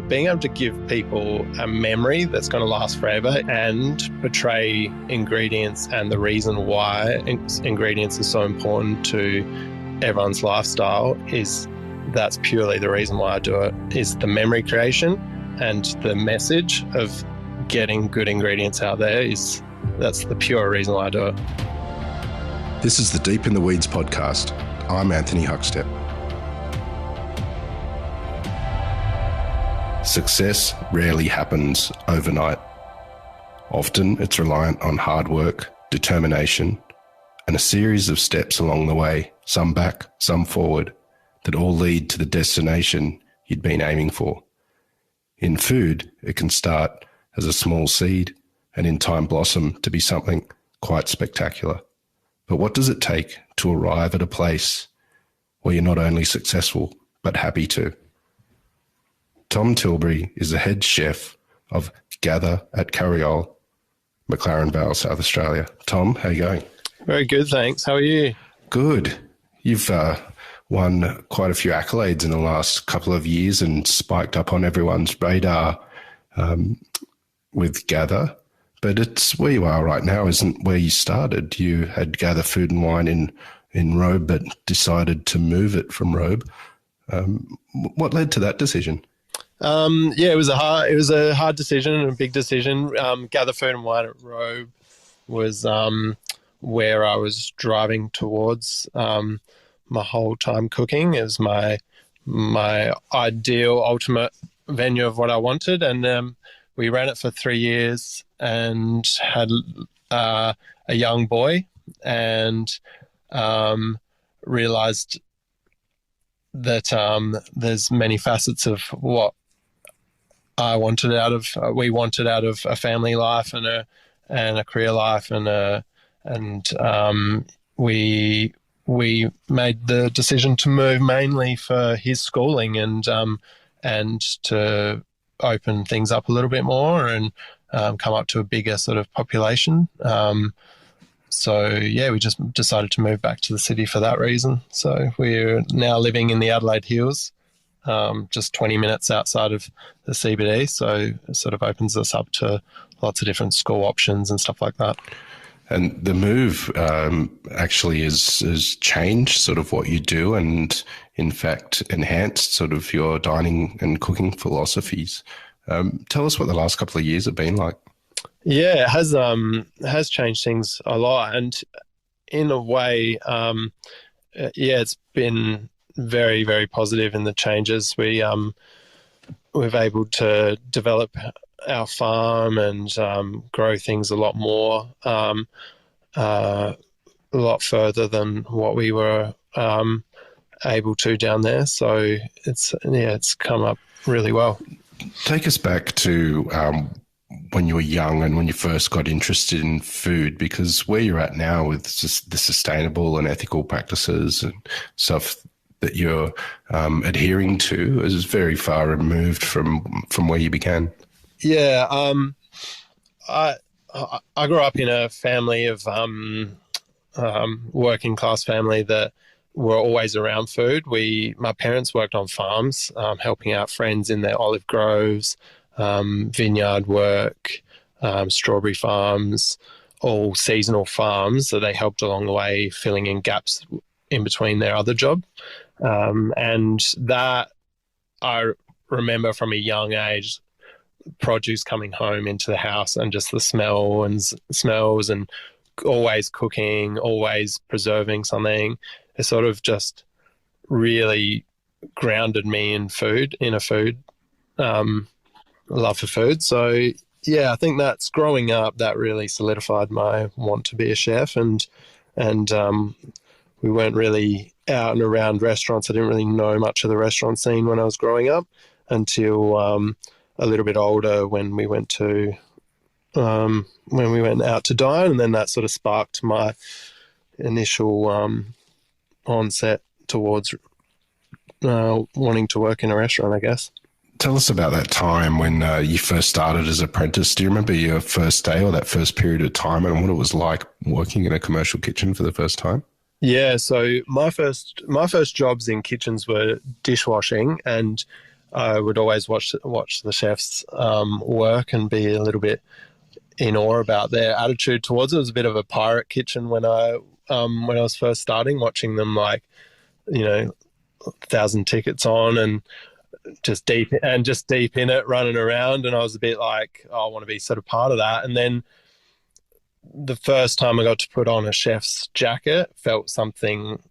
being able to give people a memory that's going to last forever and portray ingredients and the reason why ingredients are so important to everyone's lifestyle that's purely the reason why I do it, is the memory creation and the message of getting good ingredients out there. That's the pure reason why I do it. This is the Deep in the Weeds podcast. I'm Anthony Huckstep. Success rarely happens overnight. Often it's reliant on hard work, determination, and a series of steps along the way, some back, some forward, that all lead to the destination you'd been aiming for. In food, it can start as a small seed and in time blossom to be something quite spectacular. But what does it take to arrive at a place where you're not only successful, but happy too? Tom Tilbury is the head chef of Gather at Coriole, McLaren Vale, South Australia. Tom, how are you going? Very good, thanks. How are you? Good. You've won quite a few accolades in the last couple of years and spiked up on everyone's radar with Gather. But it's where you are right now isn't where you started. You had Gather Food and Wine in Robe, but decided to move it from Robe. What led to that decision? It was a hard decision and a big decision. Gather Food and Wine at Robe was where I was driving towards my whole time cooking. It was my ideal, ultimate venue of what I wanted, and we ran it for 3 years and had a young boy, and realised that there's many facets of what we wanted out of a family life and a career life, and we made the decision to move mainly for his schooling and to open things up a little bit more and come up to a bigger sort of population. We just decided to move back to the city for that reason. So we're now living in the Adelaide Hills, just 20 minutes outside of the CBD. So it sort of opens us up to lots of different school options and stuff like that. And the move actually has changed sort of what you do and, in fact, enhanced sort of your dining and cooking philosophies. Tell us what the last couple of years have been like. Yeah, it has changed things a lot. And in a way, it's been very, very positive in the changes. We've able to develop our farm and grow things a lot more, a lot further than what we were able to down there. So it's come up really well. Take us back to when you were young and when you first got interested in food, because where you're at now with just the sustainable and ethical practices and stuff that you're adhering to is very far removed from where you began. Yeah, I grew up in a family of working class family that were always around food. My parents worked on farms, helping out friends in their olive groves, vineyard work, strawberry farms, all seasonal farms. So they helped along the way, filling in gaps in between their other job. And that I remember from a young age, produce coming home into the house and just the smells and always cooking, always preserving something. It sort of just really grounded me in a food love for food. So yeah, I think that's growing up that really solidified my want to be a chef, and we weren't really out and around restaurants. I didn't really know much of the restaurant scene when I was growing up until a little bit older when we went out to dine, and then that sort of sparked my initial onset towards wanting to work in a restaurant, I guess. Tell us about that time when you first started as an apprentice. Do you remember your first day or that first period of time and what it was like working in a commercial kitchen for the first time? Yeah, so my first jobs in kitchens were dishwashing, and I would always watch the chefs work and be a little bit in awe about their attitude towards it. It was a bit of a pirate kitchen when I was first starting, watching them, like, 1,000 tickets on and just deep in it, running around. And I was a bit like, oh, I want to be sort of part of that. And then the first time I got to put on a chef's jacket, felt something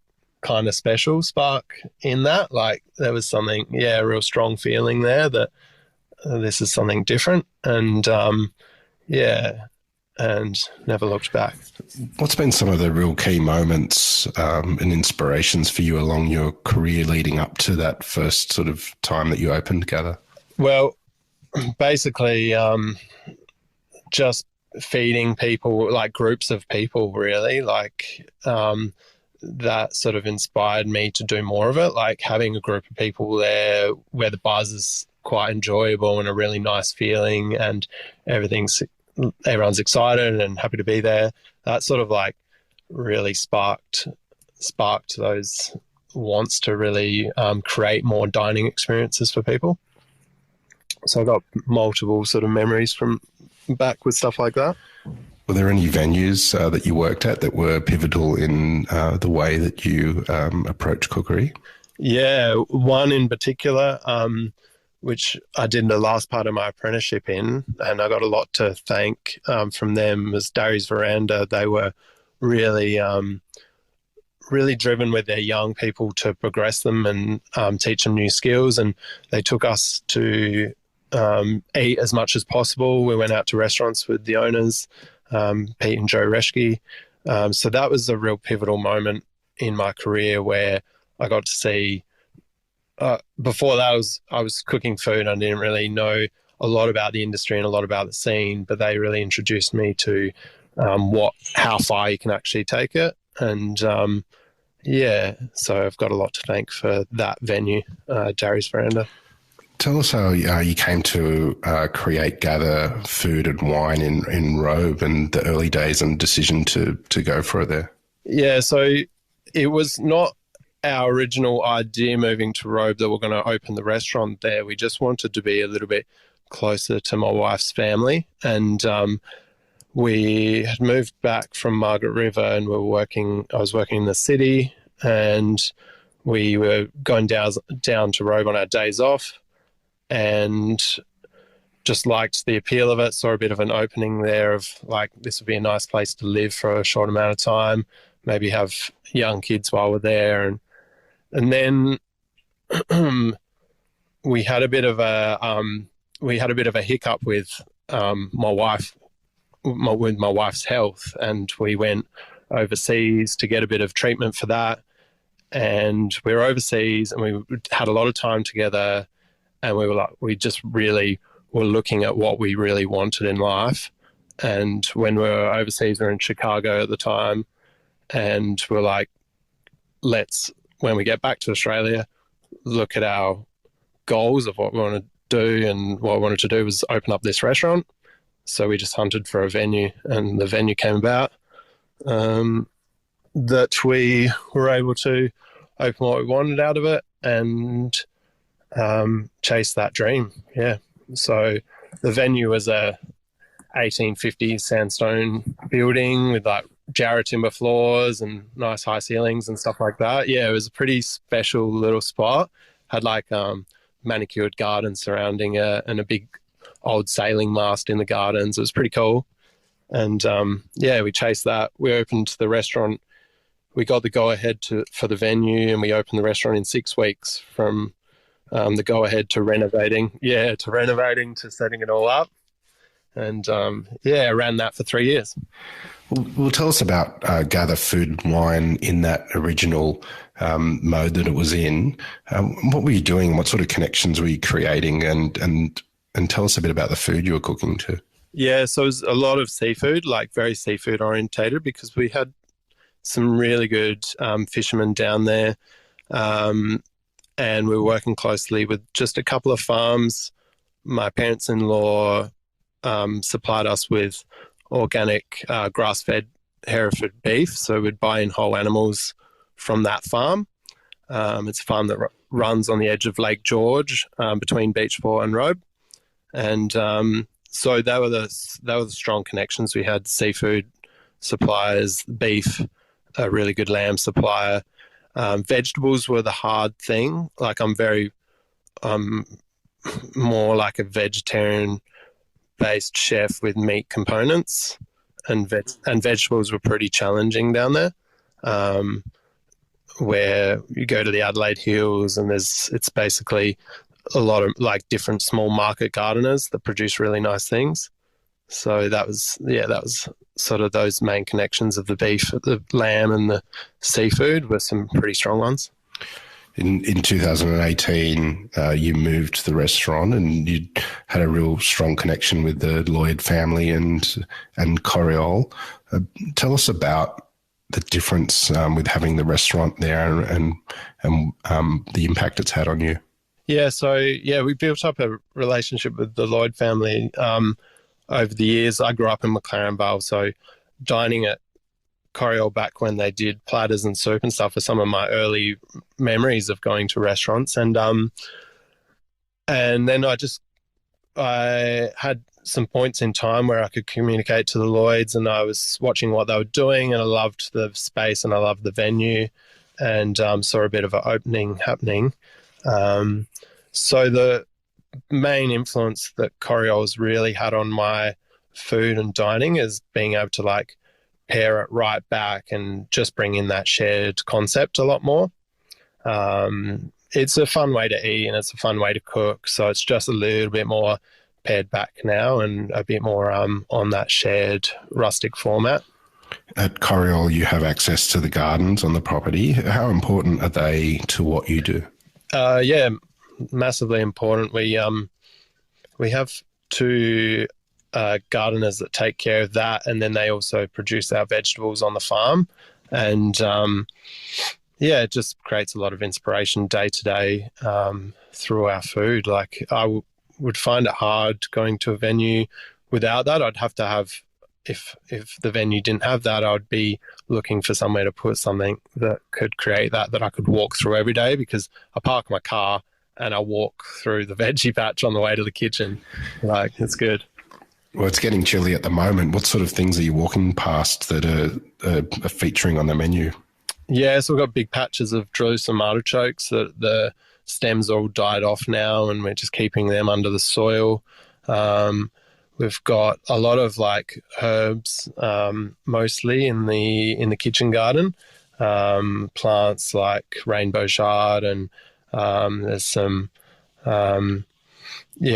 kind of special spark in that. Like, there was something, a real strong feeling there that this is something different. And and never looked back. What's been some of the real key moments and inspirations for you along your career leading up to that first sort of time that you opened Gather? Well, basically, just feeding people, like groups of people, really, like that sort of inspired me to do more of it, like having a group of people there where the buzz is quite enjoyable and a really nice feeling and everyone's excited and happy to be there. That sort of like really sparked those wants to really create more dining experiences for people. So I got multiple sort of memories from back with stuff like that. Were there any venues that you worked at that were pivotal in the way that you approach cookery? Yeah, one in particular, which I did the last part of my apprenticeship in, and I got a lot to thank from them, was Darry's Veranda. They were really, really driven with their young people to progress them and teach them new skills. And they took us to eat as much as possible. We went out to restaurants with the owners, Pete and Joe Reschke. So that was a real pivotal moment in my career where I got to see. Before that, I was cooking food. I didn't really know a lot about the industry and a lot about the scene, but they really introduced me to how far you can actually take it. And so I've got a lot to thank for that venue, Darry's Veranda. Tell us how you came to create Gather Food and Wine in Robe and the early days and decision to go for it there. Yeah, so it was not our original idea moving to Robe that we're going to open the restaurant there. We just wanted to be a little bit closer to my wife's family. And we had moved back from Margaret River and I was working in the city, and we were going down to Robe on our days off and just liked the appeal of it, saw a bit of an opening there of like, this would be a nice place to live for a short amount of time, maybe have young kids while we're there. And then we had a bit of a hiccup with my wife's health, and we went overseas to get a bit of treatment for that. And we were overseas, and we had a lot of time together, and we just really were looking at what we really wanted in life. And when we were overseas, we were in Chicago at the time, and we're like, when we get back to Australia, look at our goals of what we want to do. And what I wanted to do was open up this restaurant. So we just hunted for a venue, and the venue came about, that we were able to open what we wanted out of it and chase that dream. Yeah. So the venue was a 1850s sandstone building with like Jarrah timber floors and nice high ceilings and stuff like that. Yeah, it was a pretty special little spot. Had like manicured gardens surrounding it and a big old sailing mast in the gardens. It was pretty cool. And we chased that. We opened the restaurant. We got the go-ahead for the venue, and we opened the restaurant in 6 weeks from the go-ahead to renovating. Yeah, to renovating to setting it all up. And I ran that for 3 years. Well, tell us about Gather Food and Wine in that original mode that it was in. What were you doing? What sort of connections were you creating? And tell us a bit about the food you were cooking too. Yeah, so it was a lot of seafood, like very seafood orientated, because we had some really good fishermen down there, and we were working closely with just a couple of farms. My parents-in-law supplied us with organic grass-fed Hereford beef, so we'd buy in whole animals from that farm. It's a farm that runs on the edge of Lake George, between Beachport and Robe, and so they were the strong connections. We had seafood suppliers, beef, a really good lamb supplier. Vegetables were the hard thing. Like I'm very more like a vegetarian-based chef with meat components, and vegetables were pretty challenging down there. Where you go to the Adelaide Hills, and it's basically a lot of like different small market gardeners that produce really nice things. So that was sort of those main connections of the beef, the lamb, and the seafood were some pretty strong ones. In 2018, you moved the restaurant, and you had a real strong connection with the Lloyd family and Coriole. Tell us about the difference with having the restaurant there and the impact it's had on you. Yeah, so we built up a relationship with the Lloyd family over the years. I grew up in McLaren Vale, so dining at Coriole back when they did platters and soup and stuff are some of my early memories of going to restaurants. And then I had some points in time where I could communicate to the Lloyds, and I was watching what they were doing, and I loved the space and I loved the venue, and saw a bit of an opening happening. So the main influence that Coriole's really had on my food and dining is being able to like pair it right back and just bring in that shared concept a lot more. It's a fun way to eat and it's a fun way to cook, so it's just a little bit more pared back now and a bit more on that shared rustic format. At Coriole, you have access to the gardens on the property. How important are they to what you do? Yeah, massively important. We have two gardeners that take care of that, and then they also produce our vegetables on the farm. And it just creates a lot of inspiration day to day through our food. Like I would find it hard going to a venue without that. I'd have to have, if the venue didn't have that, I'd be looking for somewhere to put something that could create that I could walk through every day, because I park my car and I walk through the veggie patch on the way to the kitchen. Like, it's good. Well, it's getting chilly at the moment. What sort of things are you walking past that are featuring on the menu? Yeah, so we've got big patches of Jerusalem artichokes that the stems all died off now, and we're just keeping them under the soil. We've got a lot of like herbs, mostly in the kitchen garden. Plants like rainbow chard, and there's some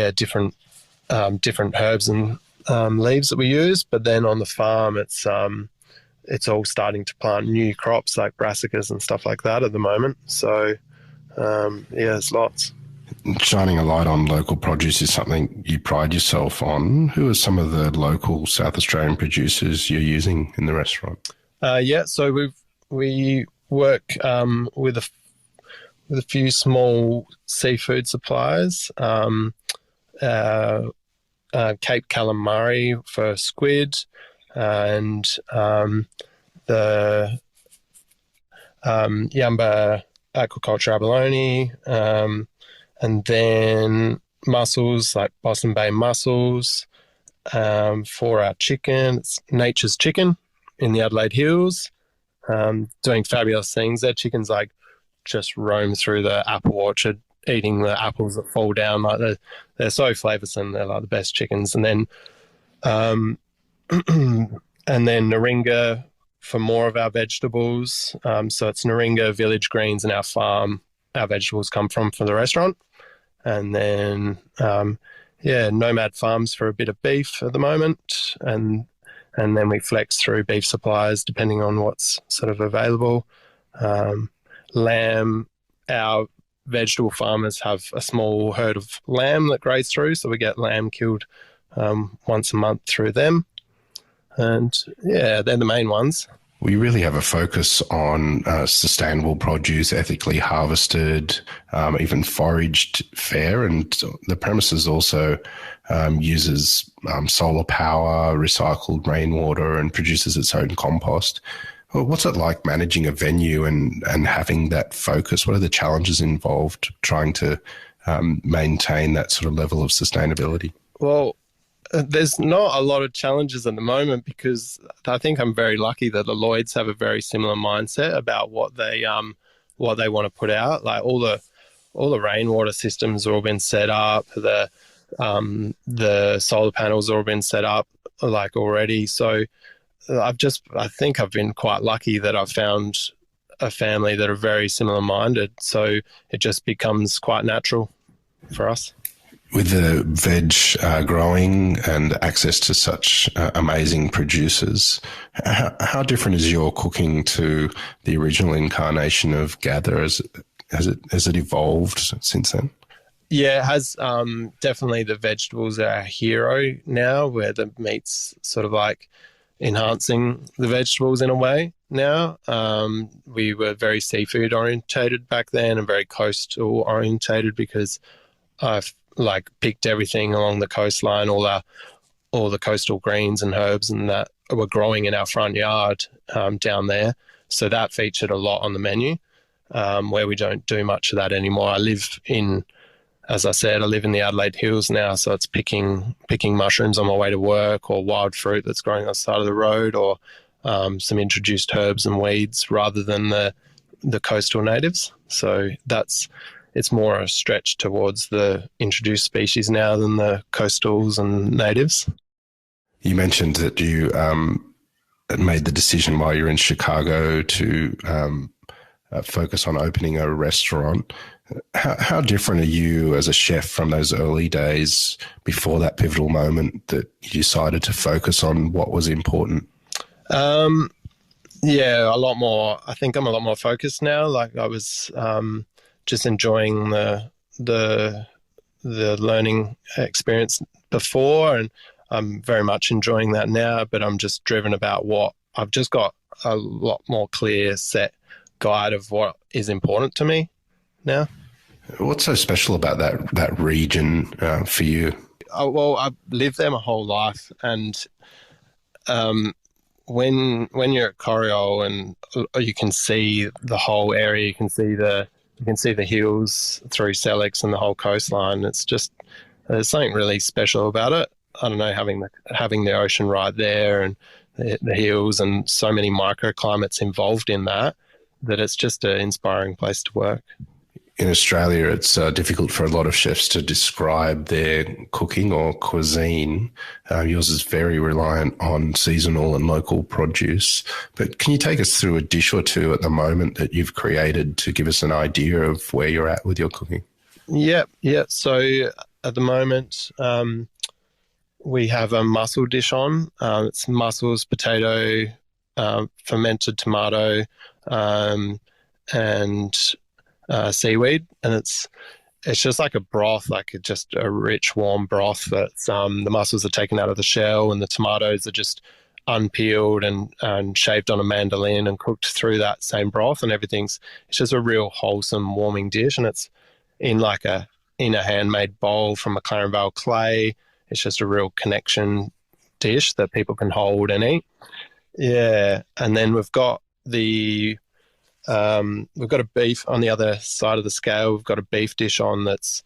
different herbs and leaves that we use. But then on the farm, it's all starting to plant new crops like brassicas and stuff like that at the moment. So there's lots. Shining a light on local produce is something you pride yourself on. Who are some of the local South Australian producers you're using in the restaurant? So we work with a few small seafood suppliers. Cape Calamari for squid, and the Yamba Aquaculture Abalone, and then mussels like Boston Bay mussels for our chicken. It's Nature's Chicken in the Adelaide Hills, doing fabulous things. Their chickens like just roam through the apple orchard, eating the apples that fall down. Like they're so flavoursome. They're like the best chickens. And then Naringa for more of our vegetables. So it's Naringa, Village Greens, and our farm. Our vegetables come from the restaurant. And then Nomad Farms for a bit of beef at the moment, and then we flex through beef suppliers depending on what's sort of available. Lamb, our vegetable farmers have a small herd of lamb that graze through, so we get lamb killed once a month through them. And they're the main ones. We really have a focus on sustainable produce, ethically harvested, even foraged fare, and the premises also uses solar power, recycled rainwater, and produces its own compost. Well, what's it like managing a venue and having that focus? What are the challenges involved trying to maintain that sort of level of sustainability? Well, there's not a lot of challenges at the moment because I think I'm very lucky that the Lloyds have a very similar mindset about what they want to put out. Like all the rainwater systems have all been set up. The solar panels have all been set up like already. So I think I've been quite lucky that I've found a family that are very similar minded. So it just becomes quite natural for us. With the veg growing and access to such amazing producers, how different is your cooking to the original incarnation of Gather? Has it evolved since then? Yeah, it has. Definitely the vegetables are our hero now, where the meat's sort of like enhancing the vegetables in a way now. We were very seafood orientated back then and very coastal orientated because I've like picked everything along the coastline, all the coastal greens and herbs and that were growing in our front yard down there. So that featured a lot on the menu, where we don't do much of that anymore. As I said, I live in the Adelaide Hills now, so it's picking mushrooms on my way to work or wild fruit that's growing on the side of the road or some introduced herbs and weeds rather than the coastal natives. So it's more a stretch towards the introduced species now than the coastals and natives. You mentioned that you made the decision while you're in Chicago to focus on opening a restaurant. How different are you as a chef from those early days before that pivotal moment that you decided to focus on what was important? Yeah, a lot more. I think I'm a lot more focused now. Like I was just enjoying the learning experience before, and I'm very much enjoying that now. But I'm just driven about what I've just got a lot more clear set guide of what is important to me now. What's so special about that region for you? Well, I've lived there my whole life, and when you're at Coriole and you can see the whole area, you can see the hills through Sellex and the whole coastline. It's just there's something really special about it. I don't know, having the ocean right there and the hills and so many microclimates involved in that it's just an inspiring place to work. In Australia, it's difficult for a lot of chefs to describe their cooking or cuisine. Yours is very reliant on seasonal and local produce. But can you take us through a dish or two at the moment that you've created to give us an idea of where you're at with your cooking? Yeah. So at the moment, we have a mussel dish on. It's mussels, potato, fermented tomato, and seaweed, and it's just like a broth, just a rich warm broth that's the mussels are taken out of the shell and the tomatoes are just unpeeled and shaved on a mandolin and cooked through that same broth, and it's just a real wholesome warming dish, and it's in a handmade bowl from McLaren Vale clay. It's just a real connection dish that people can hold and eat. Yeah, and then we've got a beef on the other side of the scale. We've got a beef dish on that's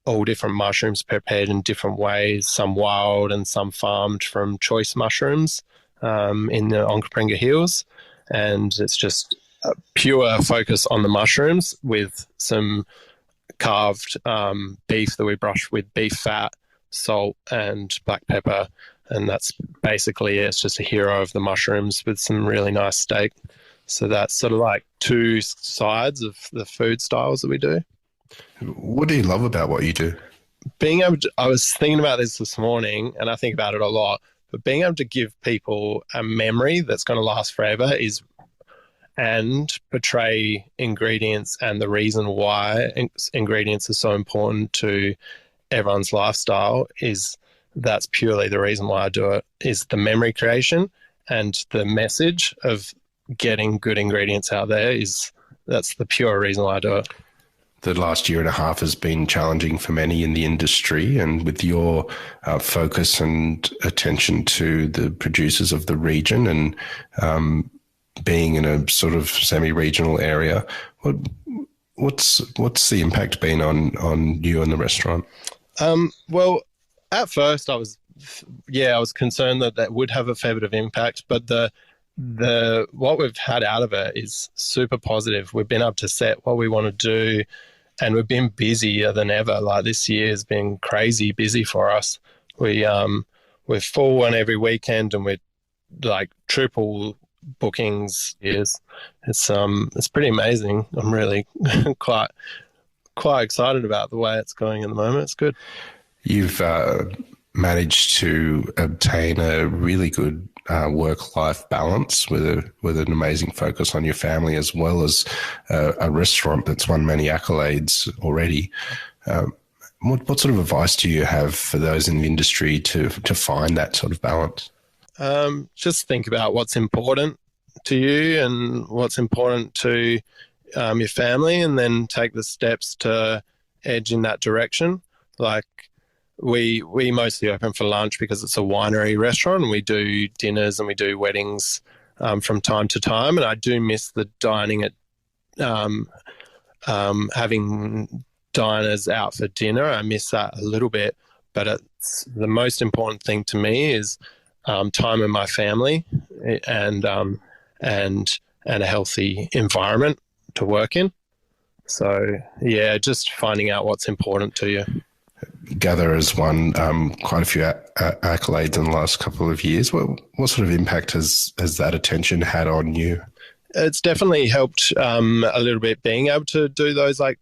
all different mushrooms prepared in different ways, some wild and some farmed from choice mushrooms in the Onkaparinga Hills. And it's just a pure focus on the mushrooms with some carved beef that we brush with beef fat, salt and black pepper. And that's basically it. It's just a hero of the mushrooms with some really nice steak. So that's sort of like two sides of the food styles that we do. What do you love about what you do? I was thinking about this morning, and I think about it a lot, but being able to give people a memory that's going to last forever and portray ingredients and the reason why ingredients are so important to everyone's lifestyle that's purely the reason why I do it, is the memory creation and the message of getting good ingredients out there that's the pure reason why I do it. The last year and a half has been challenging for many in the industry, and with your focus and attention to the producers of the region and being in a sort of semi-regional area. What's the impact been on you and the restaurant? Well, at first I was concerned that would have a fair bit of impact, but the what we've had out of it is super positive. We've been able to set what we want to do, and we've been busier than ever. Like, this year has been crazy busy for us. We're full on every weekend, and we're like triple bookings. It's pretty amazing. I'm really quite excited about the way it's going at the moment. It's good. You've managed to obtain a really good work-life balance with an amazing focus on your family, as well as a restaurant that's won many accolades already. What sort of advice do you have for those in the industry to find that sort of balance? Just think about what's important to you and what's important to your family, and then take the steps to edge in that direction. Like, we mostly open for lunch because it's a winery restaurant, and we do dinners and we do weddings from time to time. And I do miss the dining at having diners out for dinner. I miss that a little bit, but it's the most important thing to me is time with my family and a healthy environment to work in. So yeah, just finding out what's important to you. Gather has won quite a few accolades in the last couple of years. What sort of impact has that attention had on you? It's definitely helped a little bit, being able to do those, like,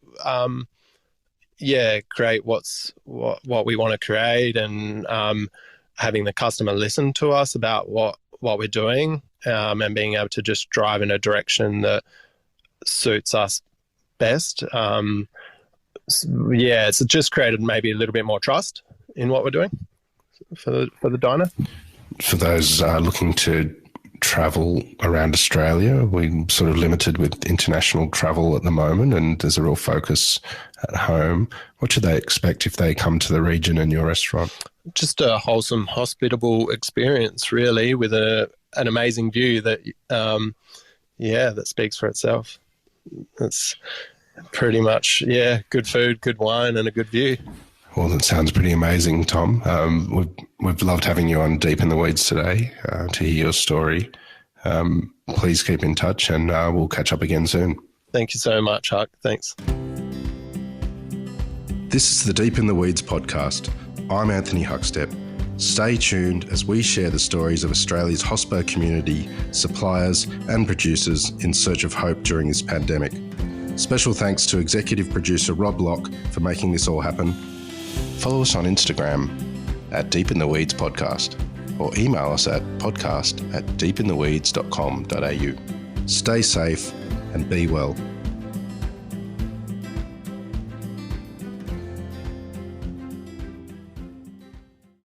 create what we want to create, and having the customer listen to us about what we're doing, and being able to just drive in a direction that suits us best. It's just created maybe a little bit more trust in what we're doing for the diner. For those looking to travel around Australia, we're sort of limited with international travel at the moment, and there's a real focus at home. What should they expect if they come to the region and your restaurant? Just a wholesome, hospitable experience, really, with an amazing view that that speaks for itself. That's pretty much, good food, good wine, and a good view. Well, that sounds pretty amazing, Tom. We've loved having you on Deep in the Weeds today to hear your story. Please keep in touch, and we'll catch up again soon. Thank you so much, Huck. Thanks. This is the Deep in the Weeds podcast. I'm Anthony Huckstep. Stay tuned as we share the stories of Australia's hospo community, suppliers and producers in search of hope during this pandemic. Special thanks to executive producer Rob Locke for making this all happen. Follow us on Instagram at Deep in the Weeds Podcast, or email us at podcast@deepintheweeds.com.au. Stay safe and be well.